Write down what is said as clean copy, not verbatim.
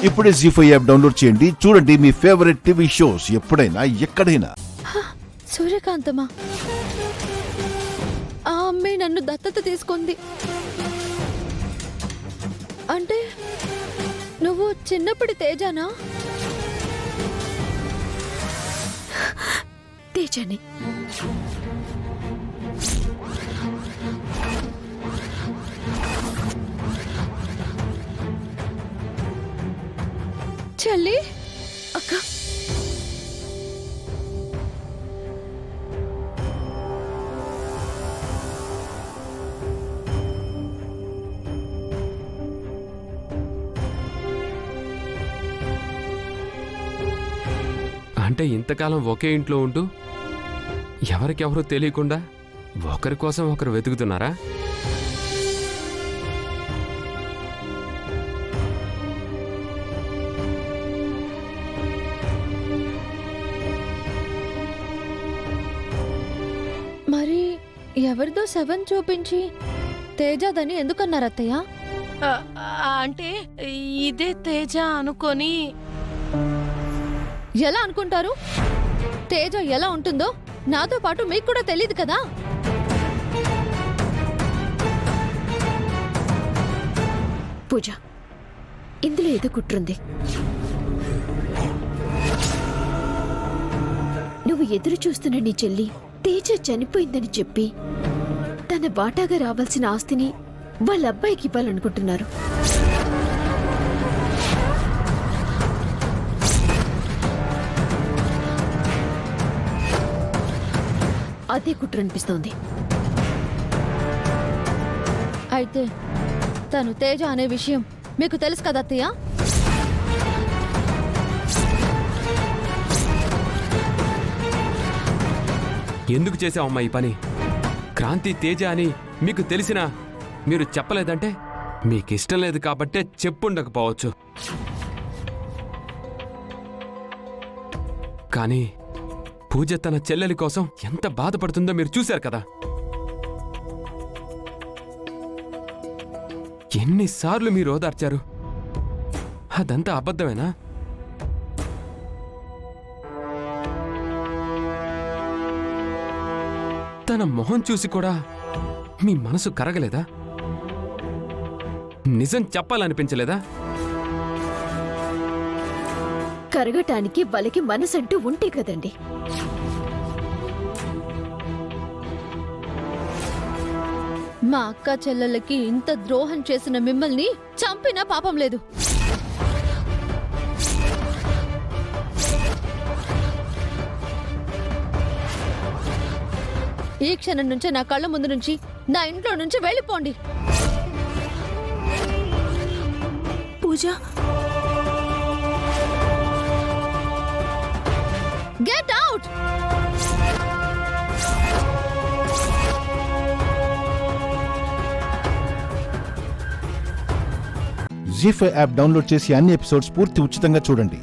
ఇప్పుడే జీ5 app download చేయండి. చూడండి మీ ఫేవరెట్ టీవీ షోస్ ఎప్పుడైనా ఎక్కడైనా. సూర్యకాంతమా? ఆ అమ్మాయి నన్ను దత్తత తీసుకుంది అంటే నువ్వు చిన్నప్పటి తేజానా? తేజాని. చెల్లి, అక్క, అంటే ఇంతకాలం ఒకే ఇంట్లో ఉంటూ ఎవరికెవరూ తెలియకుండా ఒకరి కోసం ఒకరు వెతుకుతున్నారా? మరి ఎవరిదో 7 చూపించి తేజాదని ఎందుకన్నారు అత్తయ్య? అంటే ఇదే తేజ అనుకొని. ఎలా అనుకుంటారు? తేజ ఎలా ఉంటుందో నాతో పాటు మీకు కూడా తెలియదు కదా. పూజ, ఇందులో ఏదో కుట్రుంది. నువ్వు ఎదురు చూస్తున్న నీ చెల్లి తేజ చనిపోయిందని చెప్పి తన వాటాగా రావాల్సిన ఆస్తిని వాళ్ళ అబ్బాయికి ఇవ్వాలనుకుంటున్నారు. అదే కుట్ర అనిపిస్తోంది. అయితే తను తేజ అనే విషయం మీకు తెలుసు కదా అత్తయ్య? ఎందుకు చేసావమ్మా ఈ పని? క్రాంతి తేజ అని మీకు తెలిసినా మీరు చెప్పలేదంటే మీకిష్టం లేదు కాబట్టే చెప్పుండకపోవచ్చు. కానీ పూజ తన చెల్లెలి కోసం ఎంత బాధపడుతుందో మీరు చూశారు కదా. ఎన్నిసార్లు మీరు ఓదార్చారు? అదంతా అబద్ధమేనా? తన మొహం చూసి కూడా మీ మనసు కరగలేదా? నిజం చెప్పాలనిపించలేదా? కరగటానికి వాళ్ళకి మనసంటూ ఉంటే కదండి. మా అక్క చెల్లెళ్ళకి ఇంత ద్రోహం చేసిన మిమ్మల్ని చంపినా పాపం లేదు. ఈ క్షణం నుంచే నా కళ్ళ ముందు నుంచి, నా ఇంట్లో నుంచి వెళ్ళిపోండి. పూజ, గెట్ అవుట్! జీ5 యాప్ డౌన్లోడ్ చేసి అన్ని ఎపిసోడ్స్ పూర్తి ఉచితంగా చూడండి.